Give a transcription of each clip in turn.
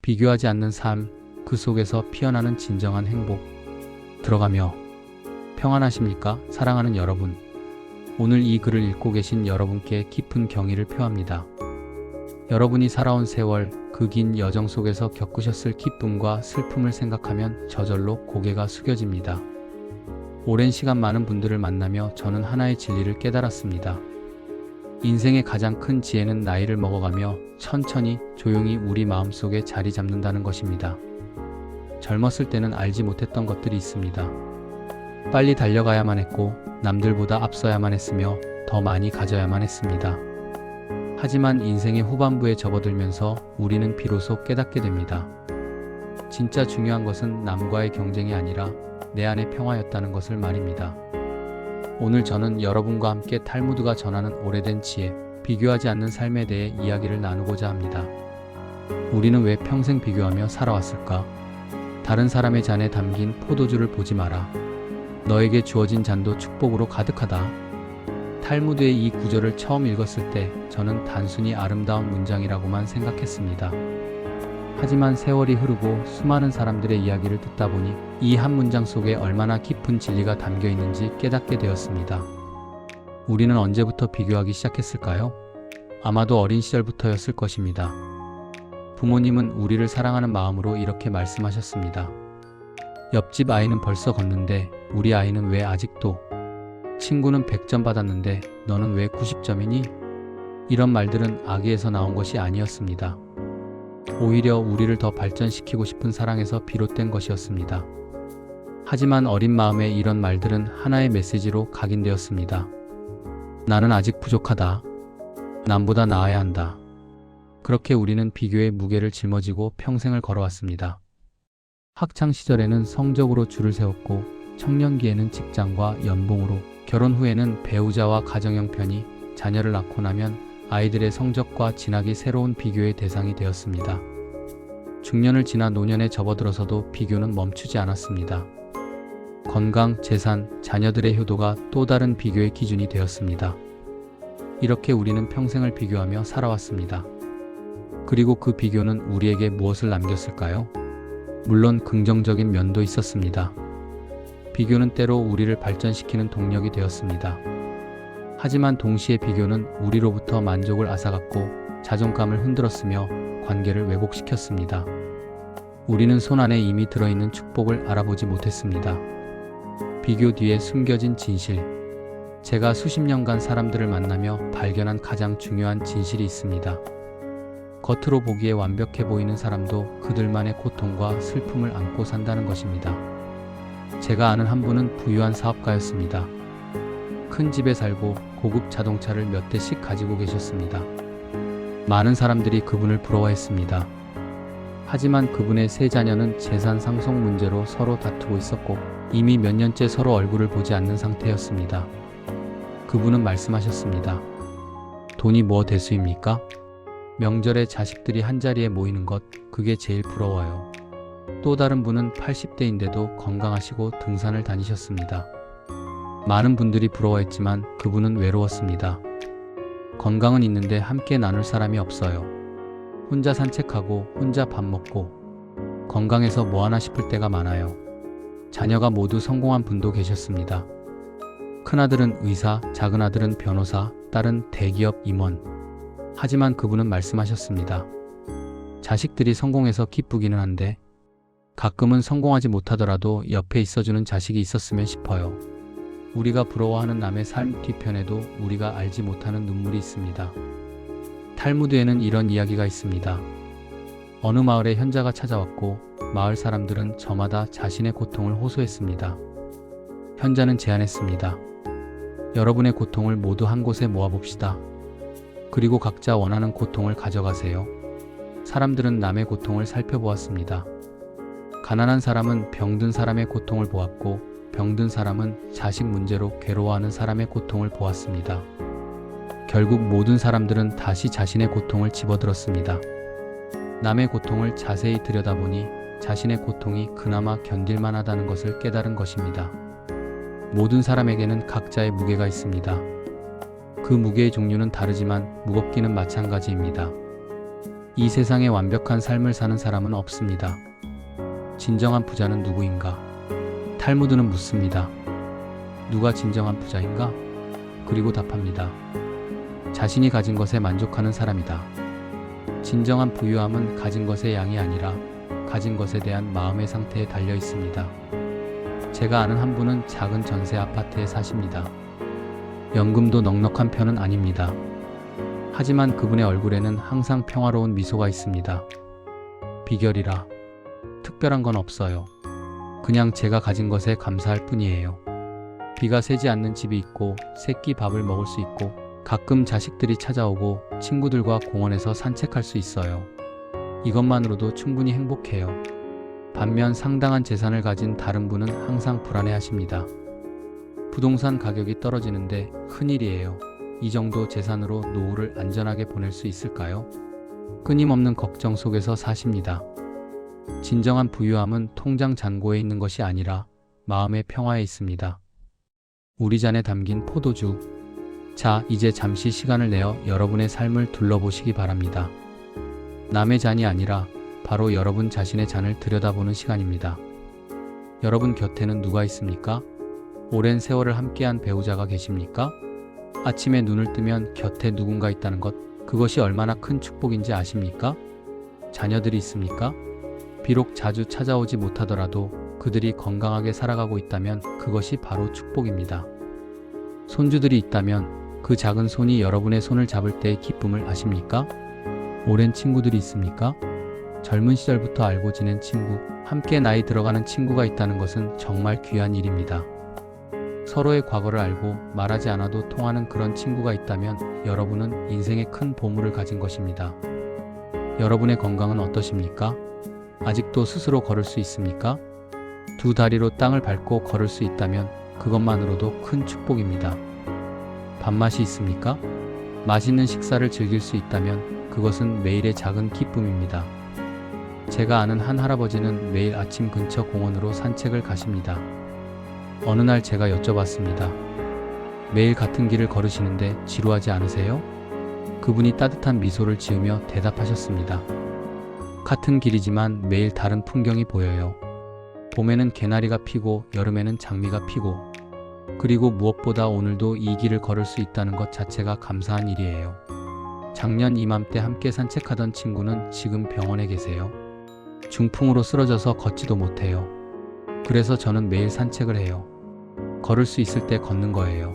비교하지 않는 삶, 그 속에서 피어나는 진정한 행복. 들어가며 평안하십니까? 사랑하는 여러분. 오늘 이 글을 읽고 계신 여러분께 깊은 경의를 표합니다. 여러분이 살아온 세월, 그 긴 여정 속에서 겪으셨을 기쁨과 슬픔을 생각하면 저절로 고개가 숙여집니다. 오랜 시간 많은 분들을 만나며 저는 하나의 진리를 깨달았습니다. 인생의 가장 큰 지혜는 나이를 먹어가며 천천히 조용히 우리 마음속에 자리 잡는다는 것입니다. 젊었을 때는 알지 못했던 것들이 있습니다. 빨리 달려가야만 했고 남들보다 앞서야만 했으며 더 많이 가져야만 했습니다. 하지만 인생의 후반부에 접어들면서 우리는 비로소 깨닫게 됩니다. 진짜 중요한 것은 남과의 경쟁이 아니라 내 안의 평화였다는 것을 말입니다. 오늘 저는 여러분과 함께 탈무드가 전하는 오래된 지혜, 비교하지 않는 삶에 대해 이야기를 나누고자 합니다. 우리는 왜 평생 비교하며 살아왔을까? 다른 사람의 잔에 담긴 포도주를 보지 마라. 너에게 주어진 잔도 축복으로 가득하다. 탈무드의 이 구절을 처음 읽었을 때 저는 단순히 아름다운 문장이라고만 생각했습니다. 하지만 세월이 흐르고 수많은 사람들의 이야기를 듣다 보니 이 한 문장 속에 얼마나 깊은 진리가 담겨 있는지 깨닫게 되었습니다. 우리는 언제부터 비교하기 시작했을까요? 아마도 어린 시절부터였을 것입니다. 부모님은 우리를 사랑하는 마음으로 이렇게 말씀하셨습니다. 옆집 아이는 벌써 걷는데 우리 아이는 왜 아직도? 친구는 100점 받았는데 너는 왜 90점이니? 이런 말들은 아기에서 나온 것이 아니었습니다. 오히려 우리를 더 발전시키고 싶은 사랑에서 비롯된 것이었습니다. 하지만 어린 마음에 이런 말들은 하나의 메시지로 각인되었습니다. 나는 아직 부족하다. 남보다 나아야 한다. 그렇게 우리는 비교의 무게를 짊어지고 평생을 걸어왔습니다. 학창 시절에는 성적으로 줄을 세웠고 청년기에는 직장과 연봉으로, 결혼 후에는 배우자와 가정 형편이, 자녀를 낳고 나면 아이들의 성적과 진학이 새로운 비교의 대상이 되었습니다. 중년을 지나 노년에 접어들어서도 비교는 멈추지 않았습니다. 건강, 재산, 자녀들의 효도가 또 다른 비교의 기준이 되었습니다. 이렇게 우리는 평생을 비교하며 살아왔습니다. 그리고 그 비교는 우리에게 무엇을 남겼을까요? 물론 긍정적인 면도 있었습니다. 비교는 때로 우리를 발전시키는 동력이 되었습니다. 하지만 동시에 비교는 우리로부터 만족을 앗아갔고 자존감을 흔들었으며 관계를 왜곡시켰습니다. 우리는 손 안에 이미 들어있는 축복을 알아보지 못했습니다. 비교 뒤에 숨겨진 진실. 제가 수십 년간 사람들을 만나며 발견한 가장 중요한 진실이 있습니다. 겉으로 보기에 완벽해 보이는 사람도 그들만의 고통과 슬픔을 안고 산다는 것입니다. 제가 아는 한 분은 부유한 사업가였습니다. 큰 집에 살고 고급 자동차를 몇 대씩 가지고 계셨습니다. 많은 사람들이 그분을 부러워했습니다. 하지만 그분의 세 자녀는 재산 상속 문제로 서로 다투고 있었고 이미 몇 년째 서로 얼굴을 보지 않는 상태였습니다. 그분은 말씀하셨습니다. 돈이 뭐 대수입니까? 명절에 자식들이 한자리에 모이는 것, 그게 제일 부러워요. 또 다른 분은 80대인데도 건강하시고 등산을 다니셨습니다. 많은 분들이 부러워했지만 그분은 외로웠습니다. 건강은 있는데 함께 나눌 사람이 없어요. 혼자 산책하고 혼자 밥 먹고 건강해서 뭐하나 싶을 때가 많아요. 자녀가 모두 성공한 분도 계셨습니다. 큰아들은 의사, 작은아들은 변호사, 딸은 대기업 임원. 하지만 그분은 말씀하셨습니다. 자식들이 성공해서 기쁘기는 한데 가끔은 성공하지 못하더라도 옆에 있어주는 자식이 있었으면 싶어요. 우리가 부러워하는 남의 삶 뒤편에도 우리가 알지 못하는 눈물이 있습니다. 탈무드에는 이런 이야기가 있습니다. 어느 마을에 현자가 찾아왔고 마을 사람들은 저마다 자신의 고통을 호소했습니다. 현자는 제안했습니다. 여러분의 고통을 모두 한 곳에 모아봅시다. 그리고 각자 원하는 고통을 가져가세요. 사람들은 남의 고통을 살펴보았습니다. 가난한 사람은 병든 사람의 고통을 보았고 병든 사람은 자식 문제로 괴로워하는 사람의 고통을 보았습니다. 결국 모든 사람들은 다시 자신의 고통을 집어들었습니다. 남의 고통을 자세히 들여다보니 자신의 고통이 그나마 견딜만 하다는 것을 깨달은 것입니다. 모든 사람에게는 각자의 무게가 있습니다. 그 무게의 종류는 다르지만 무겁기는 마찬가지입니다. 이 세상에 완벽한 삶을 사는 사람은 없습니다. 진정한 부자는 누구인가? 탈무드는 묻습니다. 누가 진정한 부자인가? 그리고 답합니다. 자신이 가진 것에 만족하는 사람이다. 진정한 부유함은 가진 것의 양이 아니라 가진 것에 대한 마음의 상태에 달려 있습니다. 제가 아는 한 분은 작은 전세 아파트에 사십니다. 연금도 넉넉한 편은 아닙니다. 하지만 그분의 얼굴에는 항상 평화로운 미소가 있습니다. 비결이라 특별한 건 없어요. 그냥 제가 가진 것에 감사할 뿐이에요. 비가 새지 않는 집이 있고 새끼 밥을 먹을 수 있고 가끔 자식들이 찾아오고 친구들과 공원에서 산책할 수 있어요. 이것만으로도 충분히 행복해요. 반면 상당한 재산을 가진 다른 분은 항상 불안해하십니다. 부동산 가격이 떨어지는데 큰일이에요. 이 정도 재산으로 노후를 안전하게 보낼 수 있을까요? 끊임없는 걱정 속에서 사십니다. 진정한 부유함은 통장 잔고에 있는 것이 아니라 마음의 평화에 있습니다. 우리 잔에 담긴 포도주. 자, 이제 잠시 시간을 내어 여러분의 삶을 둘러보시기 바랍니다. 남의 잔이 아니라 바로 여러분 자신의 잔을 들여다보는 시간입니다. 여러분 곁에는 누가 있습니까? 오랜 세월을 함께한 배우자가 계십니까? 아침에 눈을 뜨면 곁에 누군가 있다는 것, 그것이 얼마나 큰 축복인지 아십니까? 자녀들이 있습니까? 비록 자주 찾아오지 못하더라도 그들이 건강하게 살아가고 있다면 그것이 바로 축복입니다. 손주들이 있다면 그 작은 손이 여러분의 손을 잡을 때의 기쁨을 아십니까? 오랜 친구들이 있습니까? 젊은 시절부터 알고 지낸 친구, 함께 나이 들어가는 친구가 있다는 것은 정말 귀한 일입니다. 서로의 과거를 알고 말하지 않아도 통하는 그런 친구가 있다면 여러분은 인생의 큰 보물을 가진 것입니다. 여러분의 건강은 어떠십니까? 아직도 스스로 걸을 수 있습니까? 두 다리로 땅을 밟고 걸을 수 있다면 그것만으로도 큰 축복입니다. 밥맛이 있습니까? 맛있는 식사를 즐길 수 있다면 그것은 매일의 작은 기쁨입니다. 제가 아는 한 할아버지는 매일 아침 근처 공원으로 산책을 가십니다. 어느 날 제가 여쭤봤습니다. 매일 같은 길을 걸으시는데 지루하지 않으세요? 그분이 따뜻한 미소를 지으며 대답하셨습니다. 같은 길이지만 매일 다른 풍경이 보여요. 봄에는 개나리가 피고 여름에는 장미가 피고 그리고 무엇보다 오늘도 이 길을 걸을 수 있다는 것 자체가 감사한 일이에요. 작년 이맘때 함께 산책하던 친구는 지금 병원에 계세요. 중풍으로 쓰러져서 걷지도 못해요. 그래서 저는 매일 산책을 해요. 걸을 수 있을 때 걷는 거예요.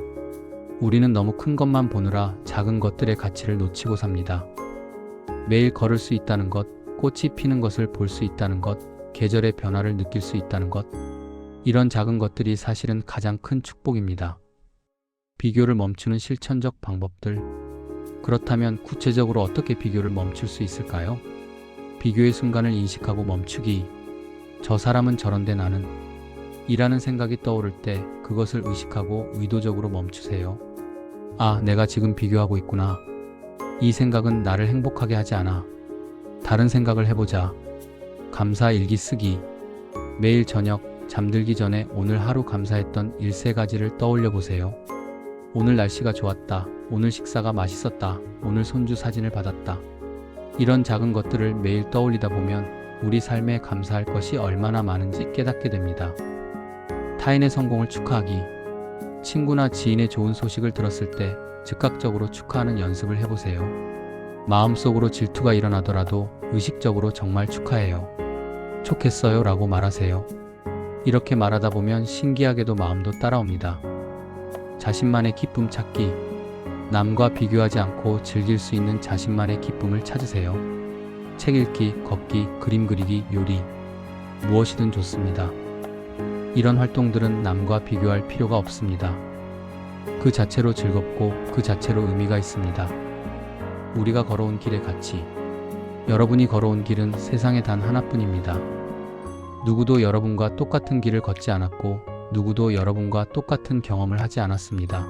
우리는 너무 큰 것만 보느라 작은 것들의 가치를 놓치고 삽니다. 매일 걸을 수 있다는 것, 꽃이 피는 것을 볼 수 있다는 것, 계절의 변화를 느낄 수 있다는 것, 이런 작은 것들이 사실은 가장 큰 축복입니다. 비교를 멈추는 실천적 방법들. 그렇다면 구체적으로 어떻게 비교를 멈출 수 있을까요? 비교의 순간을 인식하고 멈추기. 저 사람은 저런데 나는 이라는 생각이 떠오를 때 그것을 의식하고 의도적으로 멈추세요. 아, 내가 지금 비교하고 있구나. 이 생각은 나를 행복하게 하지 않아. 다른 생각을 해보자. 감사 일기 쓰기. 매일 저녁 잠들기 전에 오늘 하루 감사했던 일세 가지를 떠올려 보세요. 오늘 날씨가 좋았다. 오늘 식사가 맛있었다. 오늘 손주 사진을 받았다. 이런 작은 것들을 매일 떠올리다 보면 우리 삶에 감사할 것이 얼마나 많은지 깨닫게 됩니다. 타인의 성공을 축하하기. 친구나 지인의 좋은 소식을 들었을 때 즉각적으로 축하하는 연습을 해보세요. 마음속으로 질투가 일어나더라도 의식적으로 정말 축하해요. 좋겠어요 라고 말하세요. 이렇게 말하다 보면 신기하게도 마음도 따라옵니다. 자신만의 기쁨 찾기. 남과 비교하지 않고 즐길 수 있는 자신만의 기쁨을 찾으세요. 책 읽기, 걷기, 그림 그리기, 요리. 무엇이든 좋습니다. 이런 활동들은 남과 비교할 필요가 없습니다. 그 자체로 즐겁고 그 자체로 의미가 있습니다. 우리가 걸어온 길의 가치. 여러분이 걸어온 길은 세상에 단 하나뿐입니다. 누구도 여러분과 똑같은 길을 걷지 않았고 누구도 여러분과 똑같은 경험을 하지 않았습니다.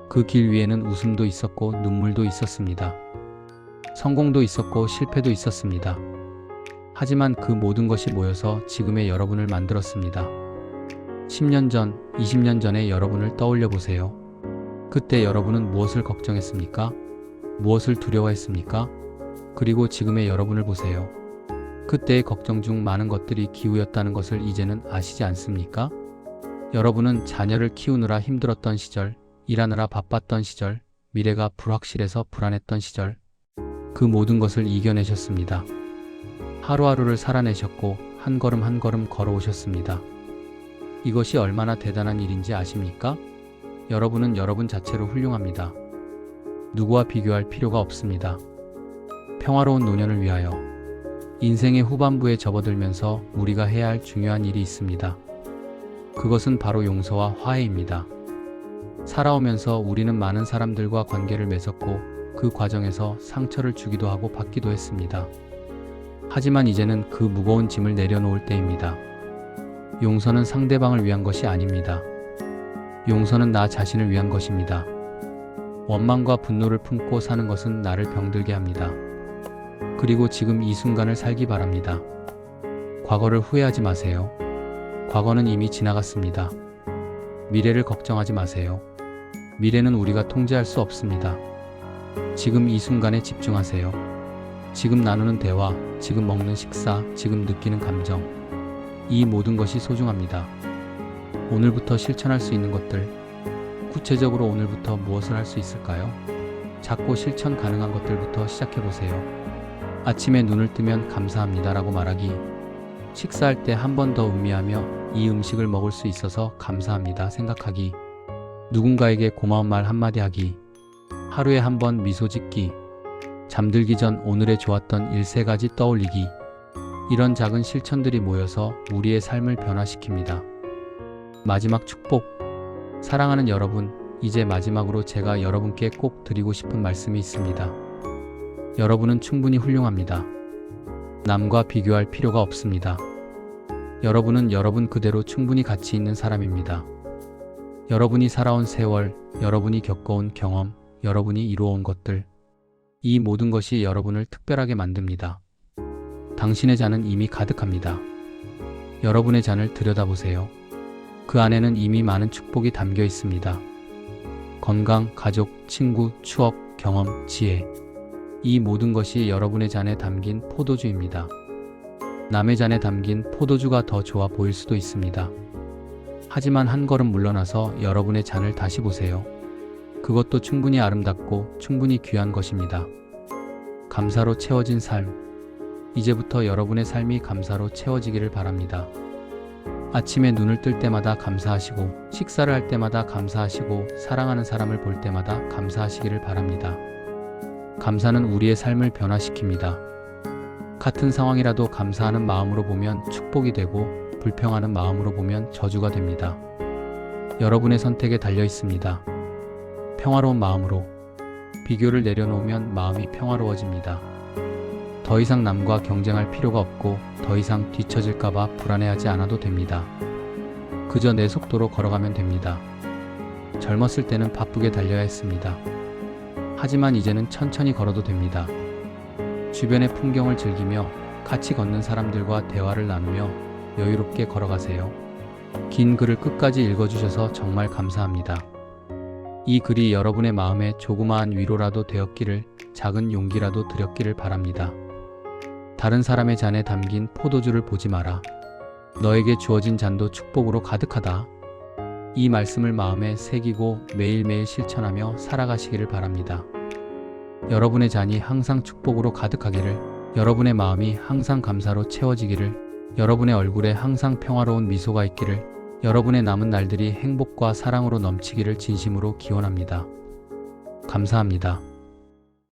그 길 위에는 웃음도 있었고 눈물도 있었습니다. 성공도 있었고 실패도 있었습니다. 하지만 그 모든 것이 모여서 지금의 여러분을 만들었습니다. 10년 전, 20년 전의 여러분을 떠올려 보세요. 그때 여러분은 무엇을 걱정했습니까? 무엇을 두려워했습니까? 그리고 지금의 여러분을 보세요. 그때의 걱정 중 많은 것들이 기우였다는 것을 이제는 아시지 않습니까? 여러분은 자녀를 키우느라 힘들었던 시절, 일하느라 바빴던 시절, 미래가 불확실해서 불안했던 시절, 그 모든 것을 이겨내셨습니다. 하루하루를 살아내셨고 한 걸음 한 걸음 걸어오셨습니다. 이것이 얼마나 대단한 일인지 아십니까? 여러분은 여러분 자체로 훌륭합니다. 누구와 비교할 필요가 없습니다. 평화로운 노년을 위하여 인생의 후반부에 접어들면서 우리가 해야 할 중요한 일이 있습니다. 그것은 바로 용서와 화해입니다. 살아오면서 우리는 많은 사람들과 관계를 맺었고 그 과정에서 상처를 주기도 하고 받기도 했습니다. 하지만 이제는 그 무거운 짐을 내려놓을 때입니다. 용서는 상대방을 위한 것이 아닙니다. 용서는 나 자신을 위한 것입니다. 원망과 분노를 품고 사는 것은 나를 병들게 합니다. 그리고 지금 이 순간을 살기 바랍니다. 과거를 후회하지 마세요. 과거는 이미 지나갔습니다. 미래를 걱정하지 마세요. 미래는 우리가 통제할 수 없습니다. 지금 이 순간에 집중하세요. 지금 나누는 대화, 지금 먹는 식사, 지금 느끼는 감정, 이 모든 것이 소중합니다. 오늘부터 실천할 수 있는 것들, 구체적으로 오늘부터 무엇을 할 수 있을까요? 작고 실천 가능한 것들부터 시작해보세요. 아침에 눈을 뜨면 감사합니다라고 말하기, 식사할 때 한 번 더 음미하며 이 음식을 먹을 수 있어서 감사합니다 생각하기, 누군가에게 고마운 말 한마디 하기, 하루에 한 번 미소 짓기, 잠들기 전 오늘의 좋았던 일 3가지 떠올리기, 이런 작은 실천들이 모여서 우리의 삶을 변화시킵니다. 마지막 축복. 사랑하는 여러분, 이제 마지막으로 제가 여러분께 꼭 드리고 싶은 말씀이 있습니다. 여러분은 충분히 훌륭합니다. 남과 비교할 필요가 없습니다. 여러분은 여러분 그대로 충분히 가치 있는 사람입니다. 여러분이 살아온 세월, 여러분이 겪어온 경험, 여러분이 이루어온 것들, 이 모든 것이 여러분을 특별하게 만듭니다. 당신의 잔은 이미 가득합니다. 여러분의 잔을 들여다보세요. 그 안에는 이미 많은 축복이 담겨 있습니다. 건강, 가족, 친구, 추억, 경험, 지혜, 이 모든 것이 여러분의 잔에 담긴 포도주입니다. 남의 잔에 담긴 포도주가 더 좋아 보일 수도 있습니다. 하지만 한 걸음 물러나서 여러분의 잔을 다시 보세요. 그것도 충분히 아름답고 충분히 귀한 것입니다. 감사로 채워진 삶. 이제부터 여러분의 삶이 감사로 채워지기를 바랍니다. 아침에 눈을 뜰 때마다 감사하시고, 식사를 할 때마다 감사하시고, 사랑하는 사람을 볼 때마다 감사하시기를 바랍니다. 감사는 우리의 삶을 변화시킵니다. 같은 상황이라도 감사하는 마음으로 보면 축복이 되고, 불평하는 마음으로 보면 저주가 됩니다. 여러분의 선택에 달려 있습니다. 평화로운 마음으로. 비교를 내려놓으면 마음이 평화로워집니다. 더 이상 남과 경쟁할 필요가 없고, 더 이상 뒤처질까봐 불안해하지 않아도 됩니다. 그저 내 속도로 걸어가면 됩니다. 젊었을 때는 바쁘게 달려야 했습니다. 하지만 이제는 천천히 걸어도 됩니다. 주변의 풍경을 즐기며 같이 걷는 사람들과 대화를 나누며 여유롭게 걸어가세요. 긴 글을 끝까지 읽어주셔서 정말 감사합니다. 이 글이 여러분의 마음에 조그마한 위로라도 되었기를, 작은 용기라도 드렸기를 바랍니다. 다른 사람의 잔에 담긴 포도주를 보지 마라. 너에게 주어진 잔도 축복으로 가득하다. 이 말씀을 마음에 새기고 매일매일 실천하며 살아가시기를 바랍니다. 여러분의 잔이 항상 축복으로 가득하기를, 여러분의 마음이 항상 감사로 채워지기를, 여러분의 얼굴에 항상 평화로운 미소가 있기를, 여러분의 남은 날들이 행복과 사랑으로 넘치기를 진심으로 기원합니다. 감사합니다.